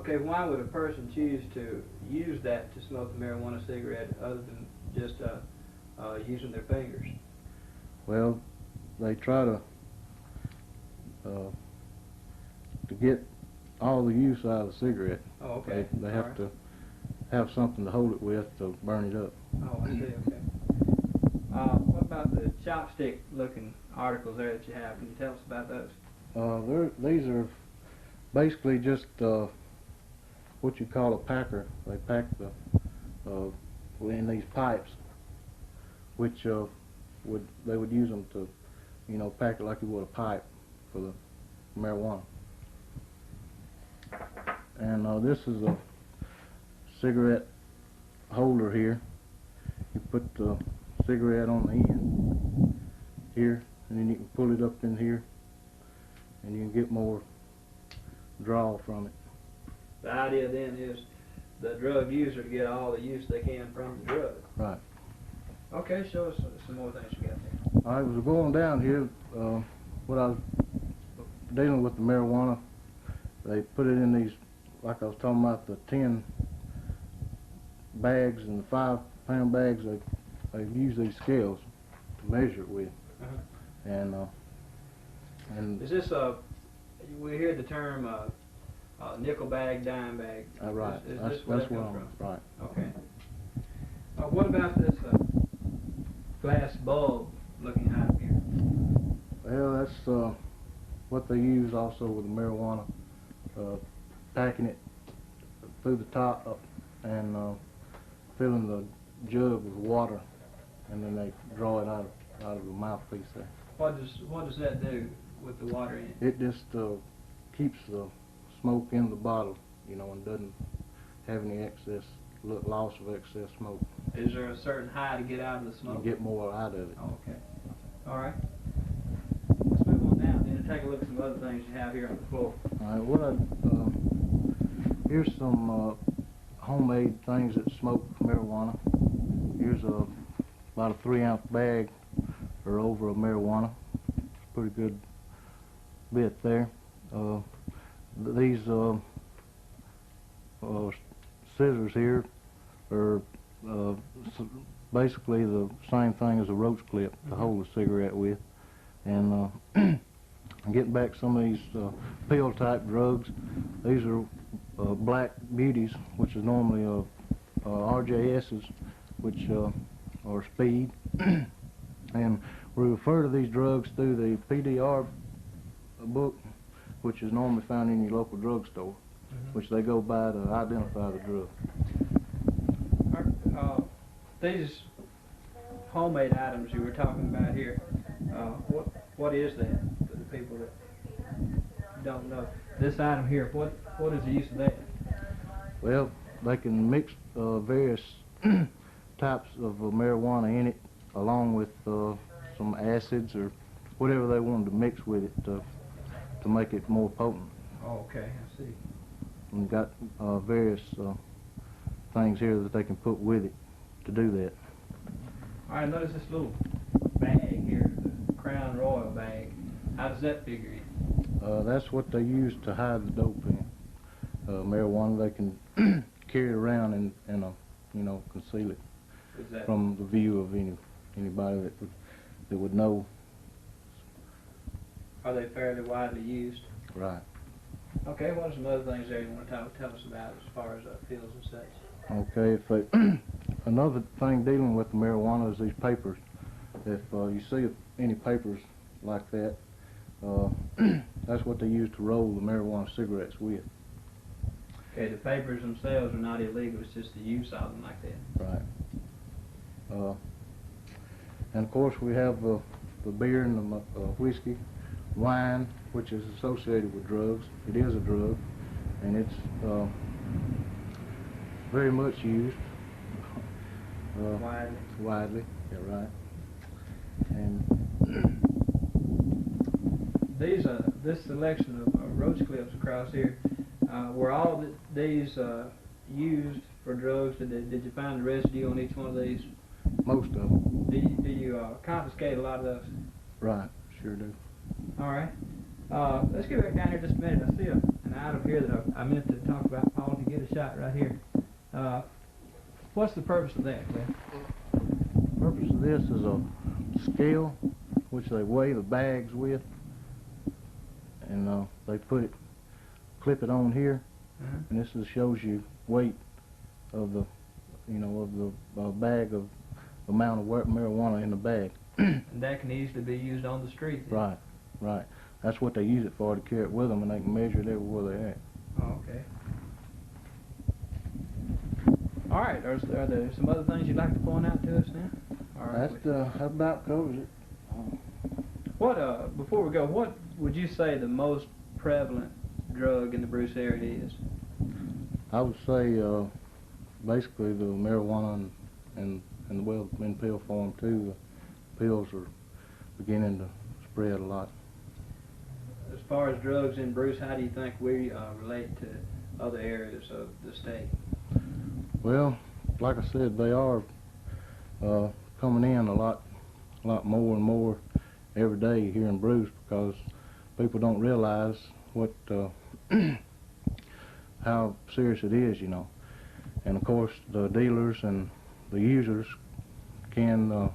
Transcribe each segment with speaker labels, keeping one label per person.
Speaker 1: Okay, why would a person choose to use that to smoke a marijuana cigarette other than just using their fingers?
Speaker 2: Well, they try to get all the use out of the cigarette.
Speaker 1: Oh, okay.
Speaker 2: They have to have something to hold it with to burn it up.
Speaker 1: Oh, I see, okay. What about the chopstick-looking articles there that you have? Can you tell us about those?
Speaker 2: These are basically just what you call a packer. They pack in these pipes, which they would use them to, pack it like you would a pipe for the marijuana. And this is a cigarette holder here. You put the cigarette on the end here, and then you can pull it up in here, and you can get more draw from it.
Speaker 1: The idea then is the drug user to get all the use they can from the drug.
Speaker 2: Right.
Speaker 1: Okay, show us some more things you got there.
Speaker 2: All right, as we're going down here, when I was dealing with the marijuana, they put it in these, like I was talking about, the 10 bags and the 5-pound bags. They use these scales to measure it with.
Speaker 1: Uh-huh.
Speaker 2: And
Speaker 1: is this we hear the term nickel bag, dime bag.
Speaker 2: Right.
Speaker 1: Is
Speaker 2: that's
Speaker 1: this where that
Speaker 2: where
Speaker 1: comes from?
Speaker 2: Right.
Speaker 1: Okay. What about this glass bulb looking item here?
Speaker 2: Well, that's what they use also with the marijuana, packing it through the top and filling the jug with water, and then they draw it out of the mouthpiece there.
Speaker 1: What does that do with the water in it?
Speaker 2: It just keeps the smoke in the bottle, and doesn't have any loss of excess smoke.
Speaker 1: Is there a certain high to get out of the smoke?
Speaker 2: You get more out of it.
Speaker 1: Oh, okay. All right. Let's move on down then and take a look at some other things you have here on the floor.
Speaker 2: All right. Here's some homemade things that smoke marijuana. Here's about a 3-ounce bag or over of marijuana. It's a pretty good bit there. These scissors here are basically the same thing as a roach clip to hold a cigarette with. And getting back some of these pill type drugs, these are black beauties, which is normally RJS's, which are speed. And we refer to these drugs through the PDR book, which is normally found in your local drugstore, which they go by to identify the drug.
Speaker 1: These homemade items you were talking about here, what is that for the people that don't know? This item here, what is the use of that?
Speaker 2: Well, they can mix various types of marijuana in it, along with some acids or whatever they wanted to mix with it to make it more potent.
Speaker 1: Oh, okay, I see.
Speaker 2: And got various things here that they can put with it to do that.
Speaker 1: All right, notice this little bag here, the Crown Royal bag. How does that figure in?
Speaker 2: That's what they use to hide the dope in. Marijuana, they can carry it around and conceal it from the view of anybody that would know.
Speaker 1: Are they fairly widely used?
Speaker 2: Right.
Speaker 1: Okay, what are some other things there you want to tell us about as far as pills and such?
Speaker 2: Okay, another thing dealing with the marijuana is these papers. If you see any papers like that, that's what they use to roll the marijuana cigarettes with.
Speaker 1: Okay, the papers themselves are not illegal, it's just the use of them like that.
Speaker 2: Right. And of course we have the beer and the whiskey, wine, which is associated with drugs. It is a drug, and it's very much used. Widely, yeah, right. And
Speaker 1: this selection of roach clips across here, were all these used for drugs? Did you find the residue on each one of these?
Speaker 2: Most of them.
Speaker 1: Do you confiscate a lot of those?
Speaker 2: Right, sure do.
Speaker 1: All right. Let's get back down here just a minute. I see an an item here that I meant to talk about, Paul, to get a shot right here. What's the purpose of that, Cliff?
Speaker 2: The purpose of this is a scale which they weigh the bags with, and they clip it on here, and this shows you weight of the, bag of amount of marijuana in the bag.
Speaker 1: And that can easily be used on the street.
Speaker 2: Right, right. That's what they use it for, to carry it with them, and they can measure it everywhere they're at.
Speaker 1: Oh, okay. All right. Are there some other things you'd like to point out to us now? All right.
Speaker 2: That about covers it.
Speaker 1: What before we go, what would you say the most prevalent drug in the Bruce area is?
Speaker 2: I would say basically the marijuana and well, in pill form too. The pills are beginning to spread a lot.
Speaker 1: As far as drugs in Bruce, how do you think we relate to other areas of the state?
Speaker 2: Well, like I said, they are coming in a lot more and more every day here in Bruce, because people don't realize what how serious it is, And of course, the dealers and the users can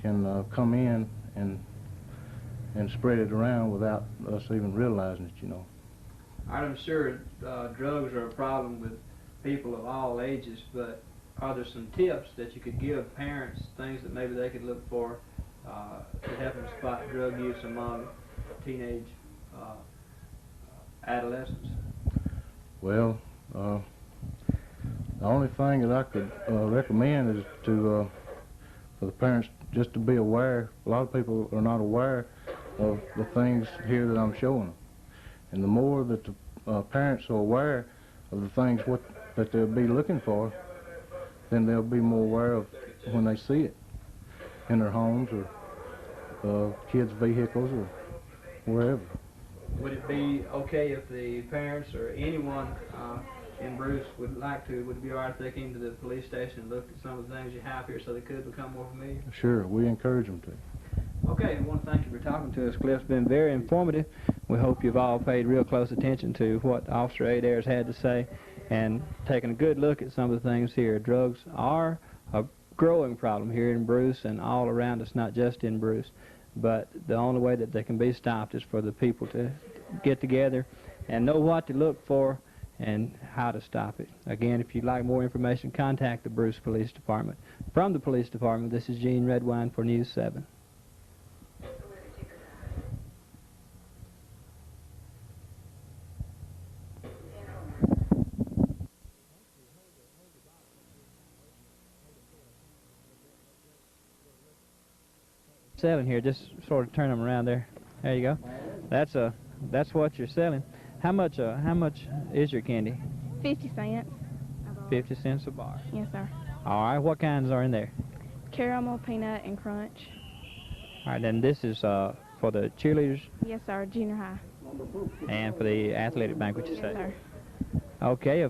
Speaker 2: come in and spread it around without us even realizing it,
Speaker 1: I'm sure drugs are a problem with people of all ages, but are there some tips that you could give parents, things that maybe they could look for to help them spot drug use among teenage adolescents?
Speaker 2: Well, the only thing that I could recommend is to for the parents just to be aware. A lot of people are not aware of the things here that I'm showing them, and the more that the parents are aware of the things that they'll be looking for, then they'll be more aware of when they see it in their homes or kids' vehicles or wherever.
Speaker 1: Would it be okay if the parents or anyone in Bruce would it be all right if they came to the police station and looked at some of the things you have here so they could become more familiar?
Speaker 2: Sure, we encourage them to.
Speaker 1: Okay, I want to thank you for talking to us, Cliff. It's been very informative. We hope you've all paid real close attention to what Officer Adair's had to say and taken a good look at some of the things here. Drugs are a growing problem here in Bruce and all around us, not just in Bruce. But the only way that they can be stopped is for the people to get together and know what to look for and how to stop it. Again, if you'd like more information, contact the Bruce Police Department. From the Police Department, this is Gene Redwine for News 7. Selling here, just sort of turn them around there. There you go. That's what you're selling. How much is your candy?
Speaker 3: 50 cents.
Speaker 1: 50 cents a bar.
Speaker 3: Yes, sir.
Speaker 1: All right. What kinds are in there?
Speaker 3: Caramel, peanut, and crunch.
Speaker 1: All right. Then this is for the cheerleaders.
Speaker 3: Yes, sir. Junior high.
Speaker 1: And for the athletic banquet, you
Speaker 3: Yes,
Speaker 1: say?
Speaker 3: sir.
Speaker 1: Okay.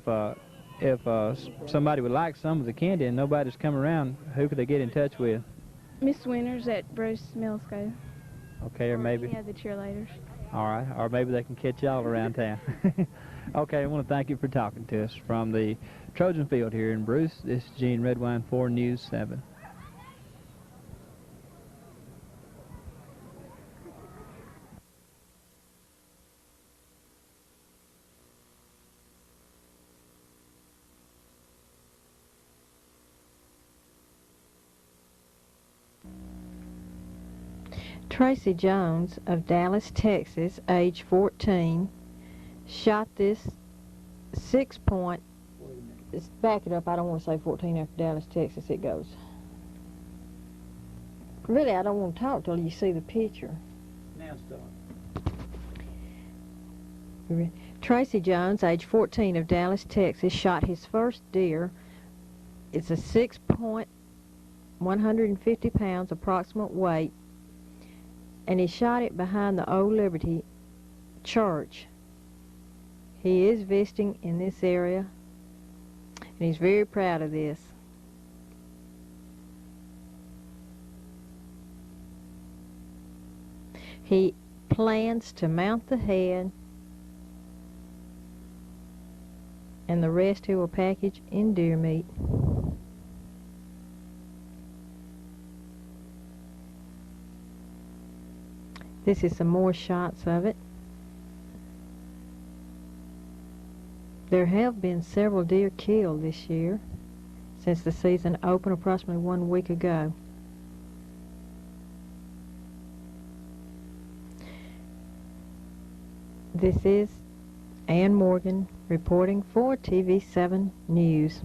Speaker 1: If somebody would like some of the candy and nobody's come around, who could they get in touch with?
Speaker 3: Miss Winters at Bruce Middle School.
Speaker 1: Okay, or maybe.
Speaker 3: Any of the cheerleaders.
Speaker 1: All right, or maybe they can catch y'all around town. Okay, I want to thank you for talking to us from the Trojan Field here in Bruce. This is Gene Redwine for News 7.
Speaker 4: Tracy Jones of Dallas, Texas, age 14, shot this 6-point. Back it up. I don't want to say 14 after Dallas, Texas. It goes. Really, I don't want to talk till you see the picture.
Speaker 1: Now start.
Speaker 4: Tracy Jones, age 14, of Dallas, Texas, shot his first deer. It's a 6-point, 150 pounds approximate weight, and he shot it behind the Old Liberty Church. He is visiting in this area, and he's very proud of this. He plans to mount the head and the rest he will package in deer meat. This is some more shots of it. There have been several deer killed this year since the season opened approximately 1 week ago. This is Ann Morgan reporting for TV7 News.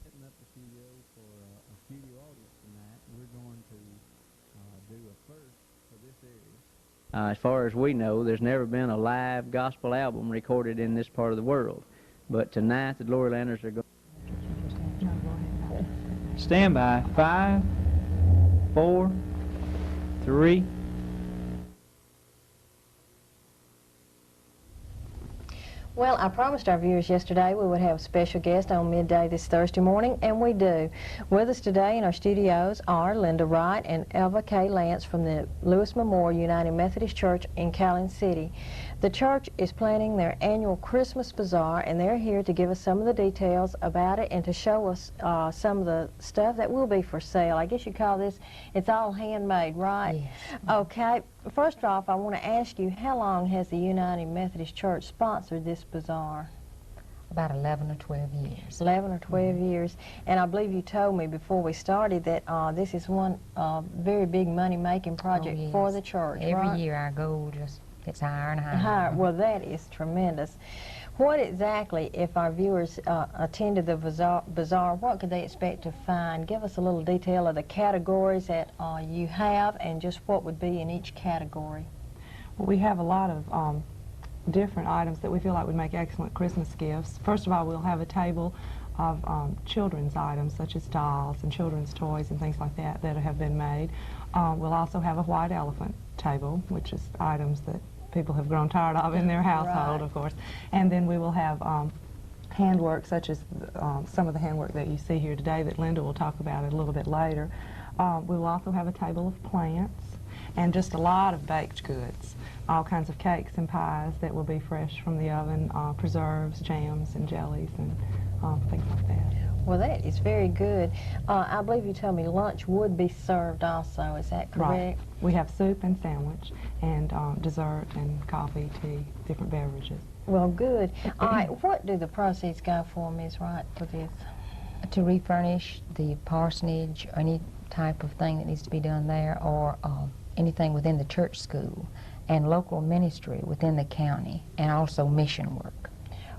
Speaker 5: Setting up the studio for a studio audience tonight. We're going to do a first for this area. As far as we know, there's never been a live gospel album recorded in this part of the world. But tonight, the Glorylanders are going.
Speaker 1: Stand by. 5, 4, 3.
Speaker 4: Well, I promised our viewers yesterday we would have a special guest on midday this Thursday morning, and we do. With us today in our studios are Linda Wright and Eva K. Lance from the Lewis Memorial United Methodist Church in Calhoun City. The church is planning their annual Christmas Bazaar, and they're here to give us some of the details about it and to show us some of the stuff that will be for sale. I guess you call this, it's all handmade, right?
Speaker 6: Yes.
Speaker 4: Okay. First off, I want to ask you, how long has the United Methodist Church sponsored this bazaar?
Speaker 6: About 11 or 12 years.
Speaker 4: 11 or 12 years. And I believe you told me before we started that this is one very big money-making project for the church,
Speaker 6: Every year our goal just gets higher and higher.
Speaker 4: Higher. Well, that is tremendous. What exactly, if our viewers attended the bazaar, what could they expect to find? Give us a little detail of the categories that you have and just what would be in each category.
Speaker 7: Well, we have a lot of different items that we feel like would make excellent Christmas gifts. First of all, we'll have a table of children's items such as dolls and children's toys and things like that that have been made. We'll also have a white elephant table, which is items that people have grown tired of in their household, of course. And then we will have handwork, such as some of the handwork that you see here today that Linda will talk about a little bit later. We will also have a table of plants and just a lot of baked goods, all kinds of cakes and pies that will be fresh from the oven, preserves, jams, and jellies, and things like that.
Speaker 4: Well, that is very good. I believe you told me lunch would be served also. Is that correct?
Speaker 7: Right. We have soup and sandwich and dessert and coffee, tea, different beverages.
Speaker 4: Well, good. All right, what do the proceeds go for, Ms. Wright, for this?
Speaker 6: To refurnish the parsonage, or any type of thing that needs to be done there, or anything within the church school, and local ministry within the county, and also mission work.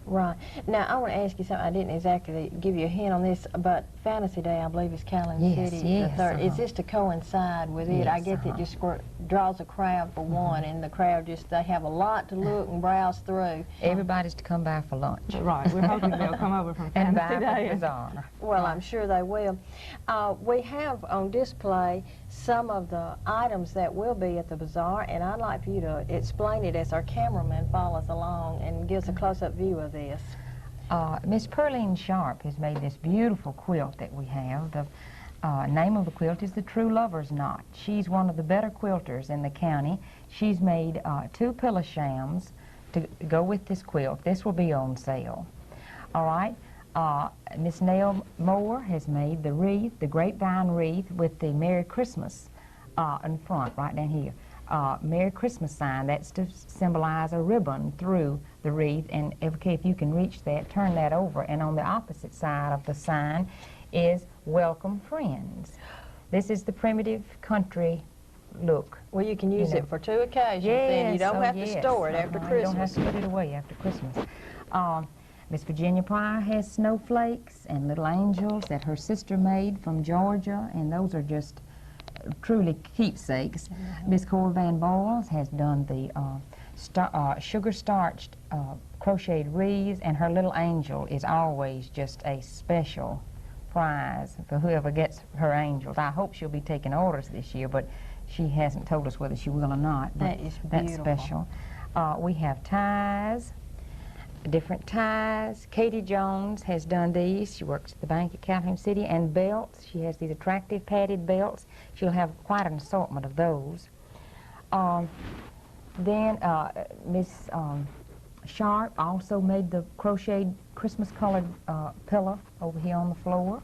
Speaker 4: Right. Now, I want to ask you something. I didn't exactly give you a hint on this, but Fantasy Day, I believe, is Calhoun City the 3rd. Is this to coincide with it?
Speaker 6: Yes,
Speaker 4: I get that it just draws a crowd for one, and the crowd just, they have a lot to look and browse through.
Speaker 6: Everybody's to come by for lunch.
Speaker 7: Right. We're hoping they'll come over from
Speaker 6: and
Speaker 7: Fantasy
Speaker 6: buy
Speaker 7: Day.
Speaker 6: the bazaar.
Speaker 4: Well, I'm sure they will. We have on display some of the items that will be at the bazaar, and I'd like for you to explain it as our cameraman follows along and gives a close-up view of this.
Speaker 6: Miss Pearline Sharp has made this beautiful quilt that we have. The name of the quilt is the True Lover's Knot. She's one of the better quilters in the county. She's made 2 pillow shams to go with this quilt. This will be on sale. All right. Miss Nell Moore has made the wreath, the grapevine wreath with the Merry Christmas in front, right down here. Merry Christmas sign. That's to symbolize a ribbon through the wreath. And if you can reach that, turn that over. And on the opposite side of the sign is Welcome Friends. This is the primitive country look.
Speaker 4: Well, you can use it for 2 occasions, and you don't have to store it after Christmas.
Speaker 6: You don't have to put it away after Christmas. Miss Virginia Pryor has snowflakes and little angels that her sister made from Georgia, and those are just truly keepsakes. Miss Cora Van Boyles has done the sugar-starched crocheted wreaths, and her little angel is always just a special prize for whoever gets her angels. I hope she'll be taking orders this year, but she hasn't told us whether she will or not.
Speaker 4: That is
Speaker 6: That's
Speaker 4: beautiful.
Speaker 6: special. We have ties, different ties. Katie Jones has done these. She works at the bank at Calhoun City. And belts. She has these attractive padded belts. She'll have quite an assortment of those. Then Miss Sharp also made the crocheted Christmas-colored pillow over here on the floor.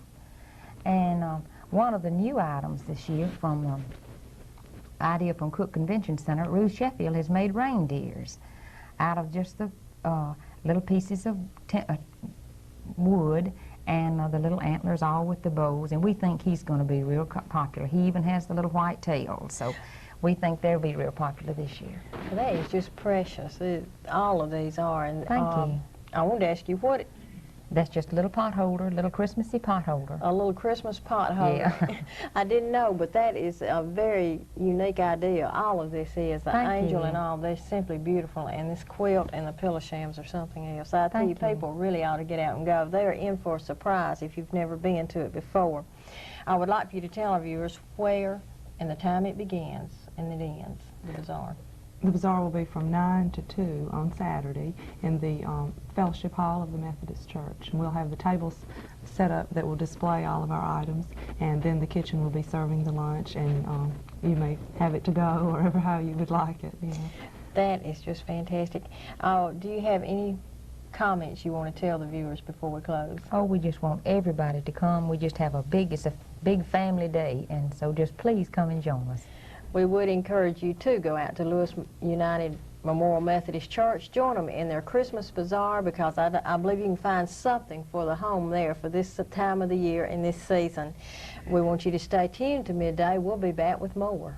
Speaker 6: And one of the new items this year from idea from Cook Convention Center, Ruth Sheffield has made reindeers out of just the little pieces of wood and the little antlers all with the bows, and we think he's going to be real popular. He even has the little white tails, so we think they'll be real popular this year.
Speaker 4: That is just precious. All of these are. And
Speaker 6: Thank you.
Speaker 4: I wanted to ask you what.
Speaker 6: That's just a little pot holder, little Christmassy pot holder.
Speaker 4: A little Christmas pot holder.
Speaker 6: Yeah.
Speaker 4: I didn't know, but that is a very unique idea. All of this is. The
Speaker 6: Thank
Speaker 4: angel
Speaker 6: you.
Speaker 4: and all, they're simply beautiful. And this quilt and the pillow shams are something else. I tell you,
Speaker 6: Thank you.
Speaker 4: people really ought to get out and go. They're in for a surprise if you've never been to it before. I would like for you to tell our viewers where and the time it begins and it ends, the bazaar.
Speaker 7: The bazaar will be from 9 to 2 on Saturday in the Fellowship Hall of the Methodist Church. And we'll have the tables set up that will display all of our items, and then the kitchen will be serving the lunch, and you may have it to go or how you would like it. Yeah.
Speaker 4: That is just fantastic. Do you have any comments you want to tell the viewers before we close?
Speaker 6: Oh, we just want everybody to come. We just have it's a big family day, and so just please come and join us.
Speaker 4: We would encourage you to go out to Lewis United Memorial Methodist Church. Join them in their Christmas bazaar, because I believe you can find something for the home there for this time of the year and this season. We want you to stay tuned to midday. We'll be back with more.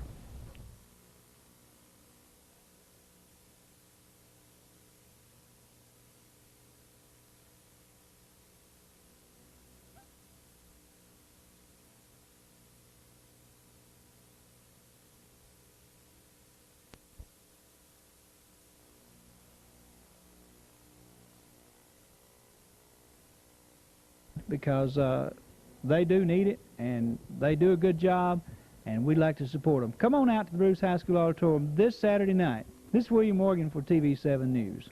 Speaker 1: Because they do need it, and they do a good job, and we'd like to support them. Come on out to the Bruce High School Auditorium this Saturday night. This is William Morgan for TV7 News.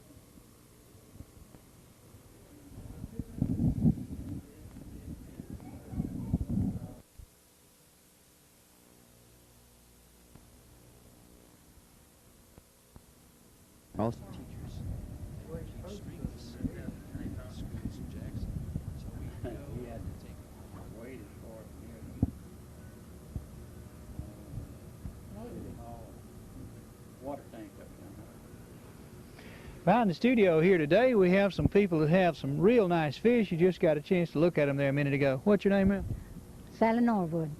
Speaker 5: Awesome.
Speaker 1: Behind the studio here today, we have some people that have some real nice fish. You just got a chance to look at them there a minute ago. What's your name, ma'am?
Speaker 8: Sally Norwood.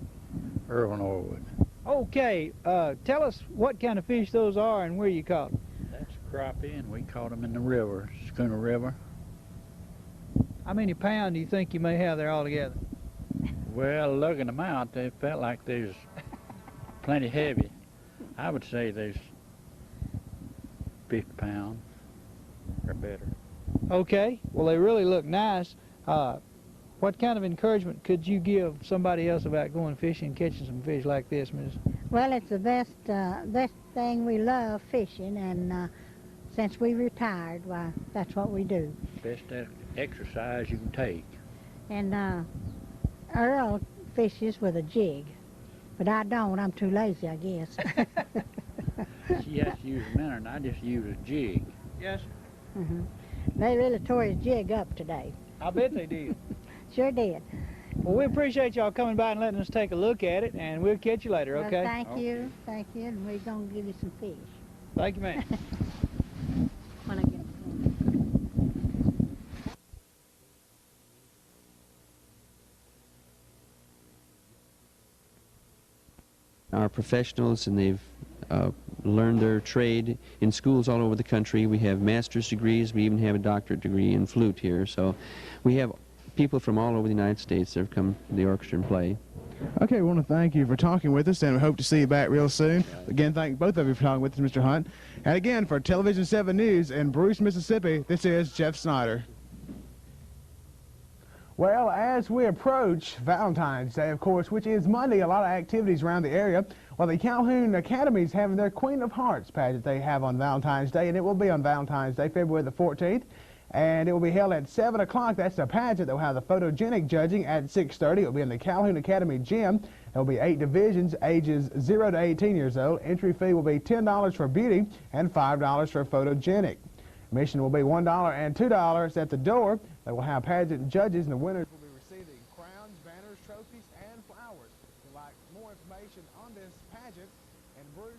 Speaker 9: Irwin Norwood.
Speaker 1: Okay, tell us what kind of fish those are and where you caught them.
Speaker 9: That's crappie, and we caught them in the river, Schooner River.
Speaker 1: How many pounds do you think you may have there altogether?
Speaker 9: Well, lugging them out, they felt like there's plenty heavy. I would say there's 50 pounds or better.
Speaker 1: Okay, well, they really look nice. What kind of encouragement could you give somebody else about going fishing and catching some fish like this, Miss?
Speaker 8: Well, it's the best thing. We love fishing, and since we retired, why, that's what we do.
Speaker 9: Best exercise you can take.
Speaker 8: And Earl fishes with a jig, but I don't. I'm too lazy, I guess.
Speaker 9: She has to use a minnow, and I just use a jig.
Speaker 1: Yes.
Speaker 8: They really tore his jig up today.
Speaker 1: I bet they did.
Speaker 8: Sure did.
Speaker 1: Well, we appreciate y'all coming by and letting us take a look at it, and we'll catch you later, okay?
Speaker 8: Well, thank you, and we're going to give you some fish.
Speaker 1: Thank you, ma'am.
Speaker 8: When I get
Speaker 5: Our professionals, and they've
Speaker 10: learn their trade in schools all over the country. We have master's degrees. We even have a doctorate degree in flute here. So we have people from all over the United States that have come to the orchestra and play.
Speaker 11: Okay, we want to thank you for talking with us, and we hope to see you back real soon. Again, thank both of you for talking with us, Mr. Hunt. And again, for Television 7 News in Bruce, Mississippi, this is Jeff Snyder. Well, as we approach Valentine's Day, of course, which is Monday, a lot of activities around the area. Well, the Calhoun Academy is having their Queen of Hearts pageant they have on Valentine's Day, and it will be on Valentine's Day, February the 14th. And it will be held at 7 o'clock. That's the pageant. They'll have the photogenic judging at 6:30. It will be in the Calhoun Academy gym. There will be 8 divisions, ages 0 to 18 years old. Entry fee will be $10 for beauty and $5 for photogenic. Admission will be $1 and $2 at the door. They will have pageant judges, and the winners will be receiving crowns, banners, trophies, and flowers. If you'd like more information on this pageant and Bruce,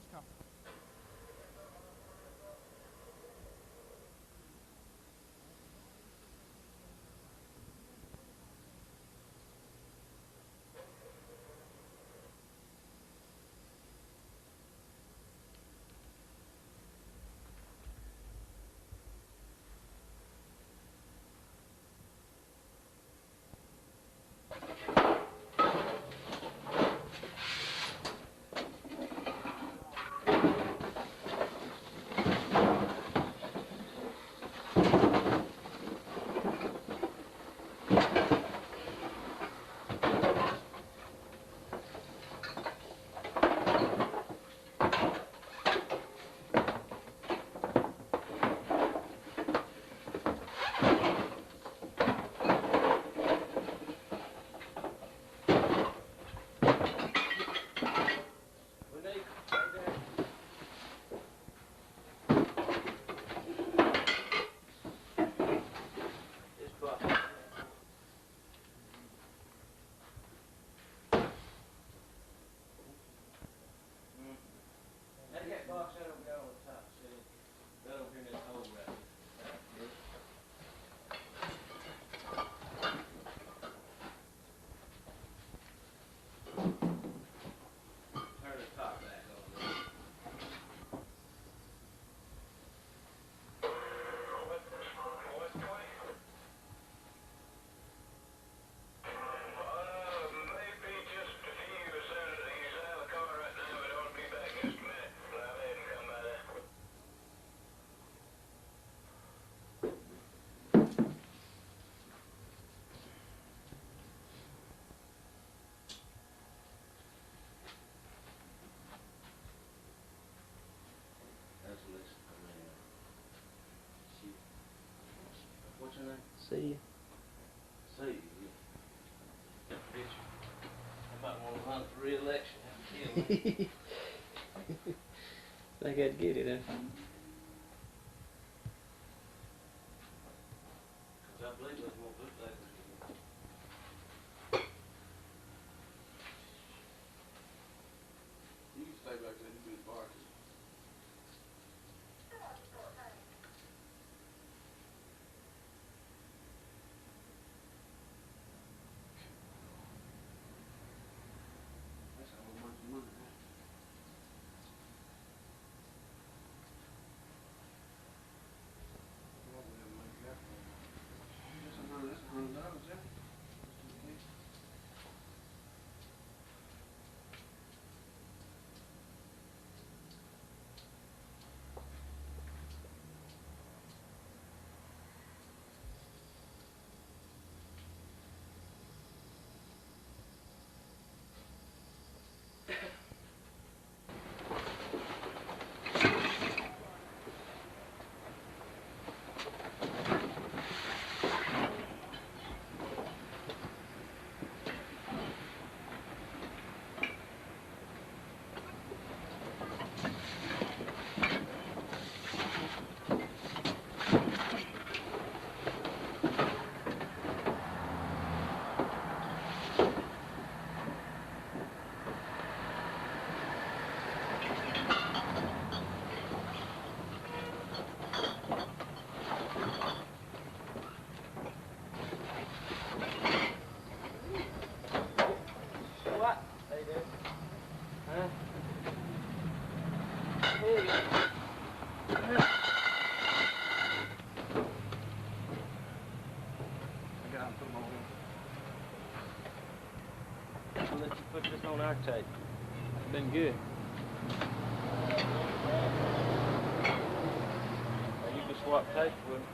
Speaker 10: What's your name?
Speaker 5: See you.
Speaker 10: See you. I might want to run for re-election.
Speaker 5: Think I'd get it, huh?
Speaker 10: I believe there's more bootleggers. You can stay back there and do the bar. That's a whole bunch of money.
Speaker 12: let you put this on our tape.
Speaker 1: It's been good.
Speaker 12: Now you can swap tapes with me.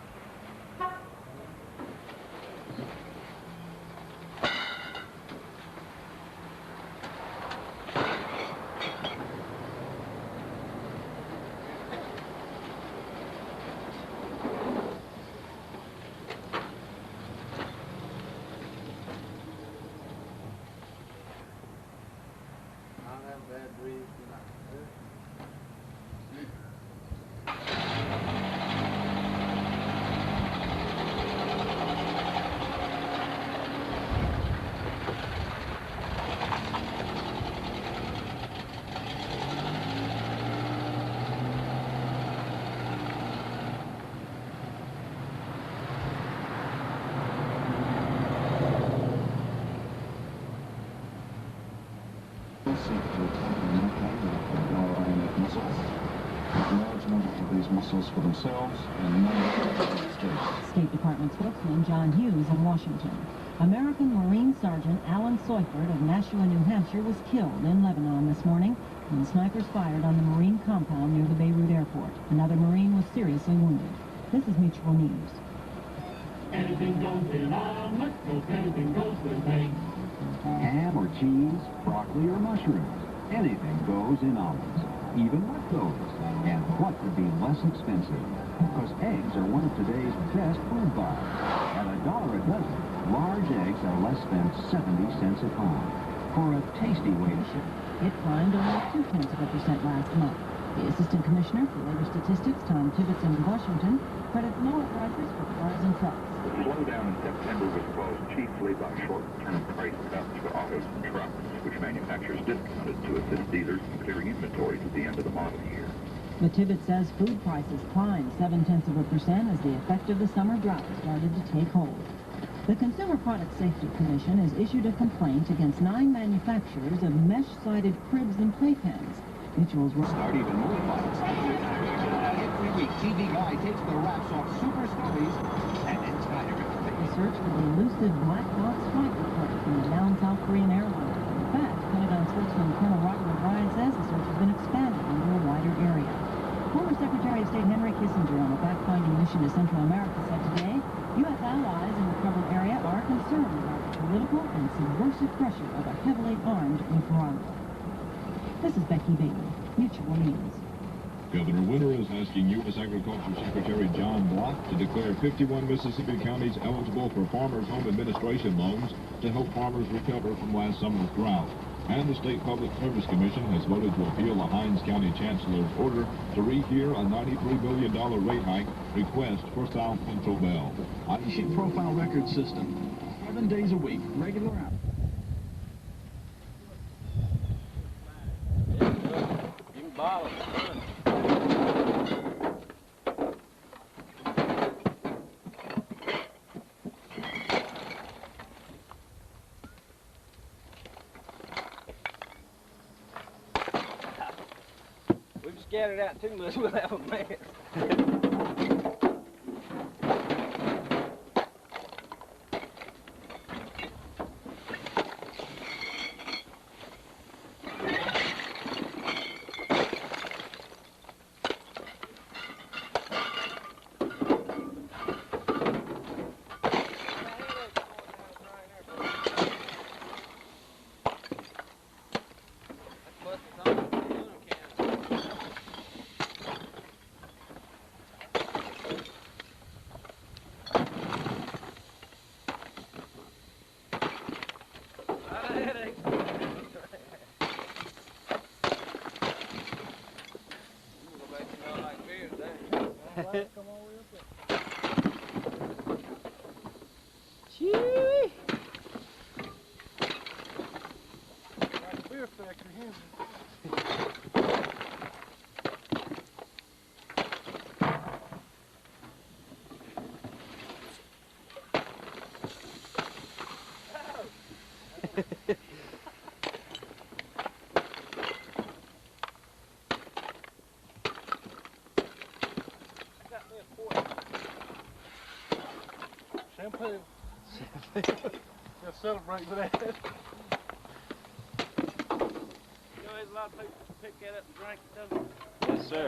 Speaker 13: Missiles for themselves and none of the United States.
Speaker 14: State Department spokesman John Hughes in Washington. American Marine Sergeant Alan Seufert of Nashua, New Hampshire was killed in Lebanon this morning when snipers fired on the Marine compound near the Beirut airport. Another Marine was seriously wounded. This is Mutual News.
Speaker 15: Anything goes in omelets, anything goes with eggs.
Speaker 13: Ham or cheese, broccoli or mushrooms. Anything goes in omelets, even leftovers. And what could be less expensive? Because eggs are one of today's best food buys. At $1 a dozen, large eggs are less than 70 cents a pound. For a tasty way to ship.
Speaker 14: It climbed only 0.2% last month. The Assistant Commissioner for Labor Statistics, Tom Tibbetts in Washington, credits lower prices for cars and trucks.
Speaker 16: The slowdown in September was caused chiefly by short-term price cuts for autos and trucks, which manufacturers discounted to assist dealers in clearing inventories at the end of the model year.
Speaker 14: But Tibbetts says food prices climbed 0.7% as the effect of the summer drought started to take hold. The Consumer Product Safety Commission has issued a complaint against 9 manufacturers of mesh-sided cribs and playpens. Mutuals were...
Speaker 13: Start even more bottles. Every week, TV Guide takes the wraps off super stories and inspire
Speaker 14: The search for the elusive Black Box flight report from the down South Korean airline. In fact, Pentagon spokesman Colonel Robert O'Brien says the search has been expanded into a wider area. Former Secretary of State Henry Kissinger on a fact-finding mission to Central America said today, U.S. allies in the troubled area are concerned about the political and subversive pressure of a heavily armed Nicaragua. This is Becky Bailey, Mutual News.
Speaker 17: Governor Winter is asking U.S. Agriculture Secretary John Block to declare 51 Mississippi counties eligible for Farmers Home Administration loans to help farmers recover from last summer's drought. And the State Public Service Commission has voted to appeal the Hinds County Chancellor's order to rehear a $93 billion rate hike request for South Central Bell.
Speaker 13: IC Profile Record System, 7 days a week, regular hours.
Speaker 12: You can bottle it. We've scattered out too much, we'll have a mess.
Speaker 15: Gee!
Speaker 11: Beer factory here. Shampoo. Gotta celebrate with that.
Speaker 12: there's a lot of people pick that up and drink it, too. Yes, sir.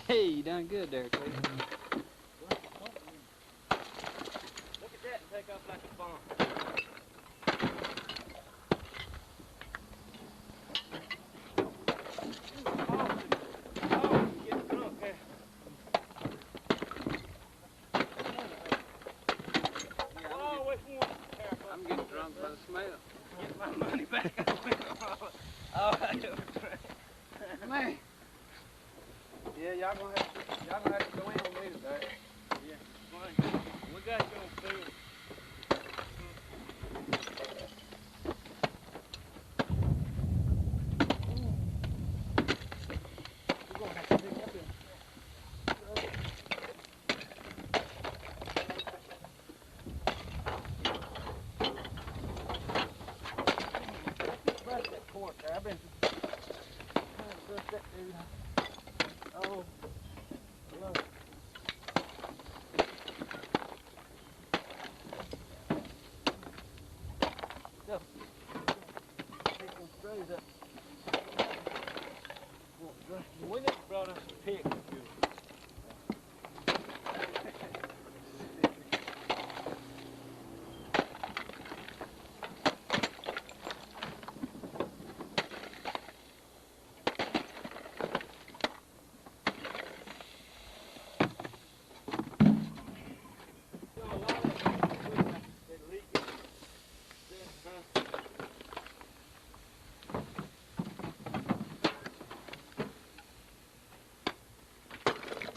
Speaker 12: Hey, you done good there, Cody. Look at that and take off like a bomb. I'm getting drunk by the smell. Get my money back. Oh, man. Yeah, y'all gonna have to go in on me today. Yeah, fine. We got you on film. We're gonna have to pick up in. Bust that cork there. I've been trying to bust that dude. Oh, look. Go. Take them strays up. We need to brought us some pigs.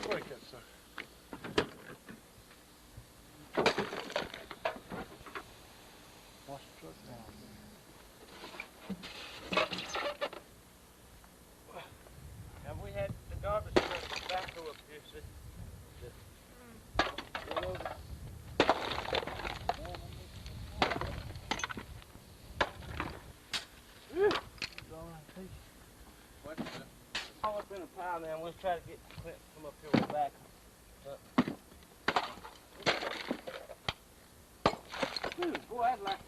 Speaker 11: Break that sucker. Wash the truck down.
Speaker 12: Have we had the garbage truck tobacco up here, see? All up in a pile now, we'll try to get Clint to come up here with back. Boy, I'd like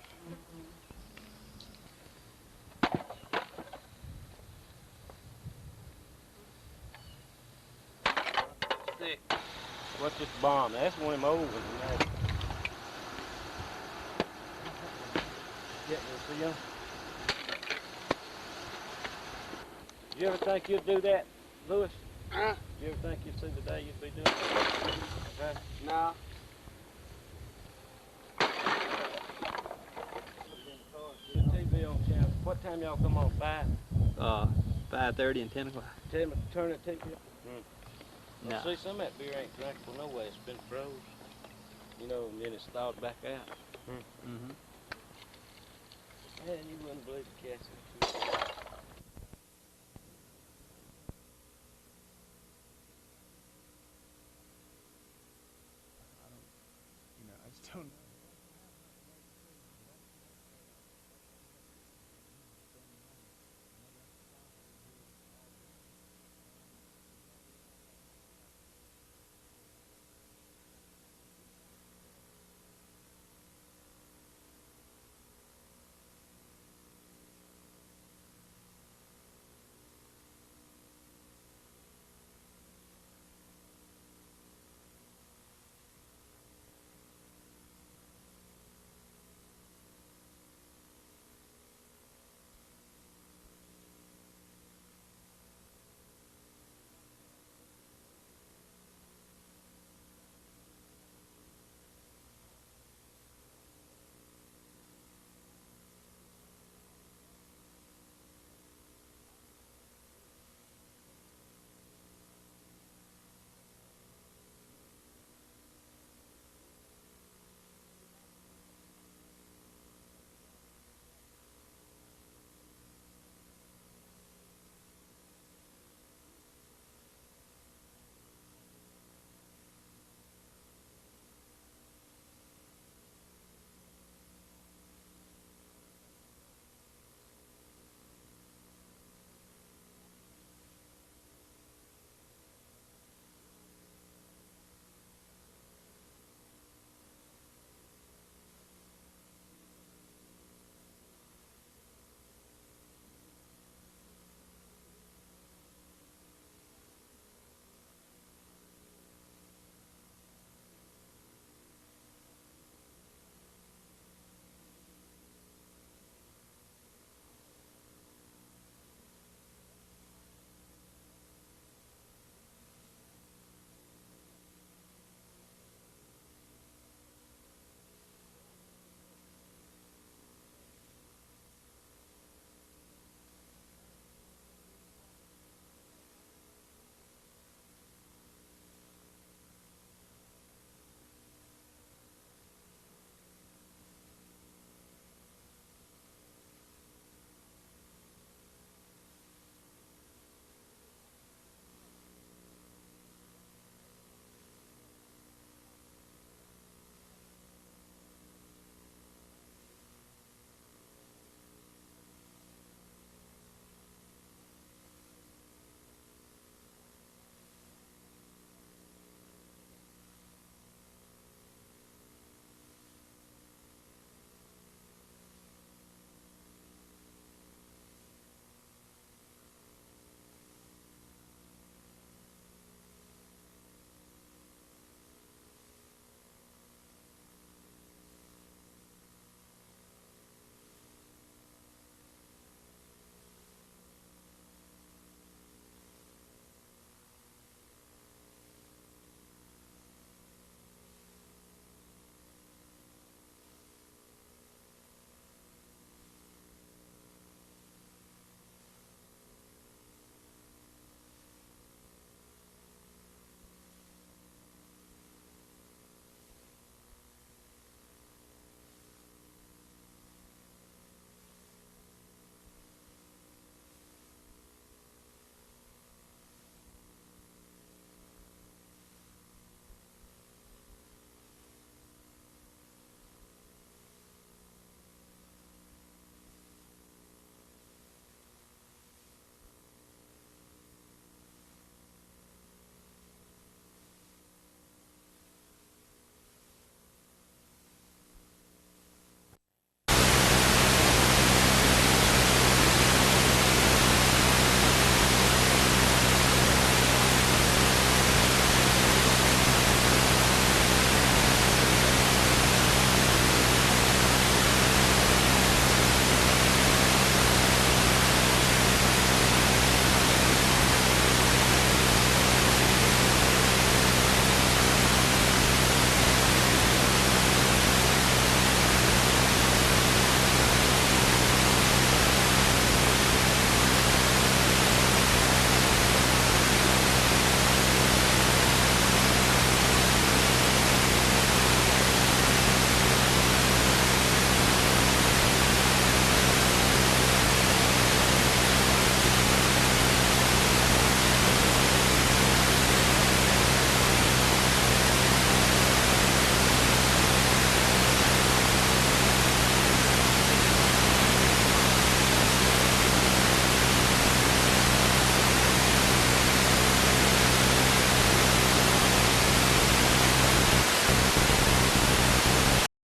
Speaker 12: sick. What's this bomb? That's one of them old ones. Getting to see them. You ever think you'd do that, Lewis? Huh? You ever think you'd see the day you'd be doing that? No. TV on channel. What time y'all come on? 5?
Speaker 5: 5:30 and 10 o'clock.
Speaker 12: Turn the TV on.
Speaker 5: No.
Speaker 12: See, some of that beer ain't drinkable no way. It's been froze. You know, and then it's thawed back out.
Speaker 5: Mm-hmm.
Speaker 12: Man, you wouldn't believe the cats.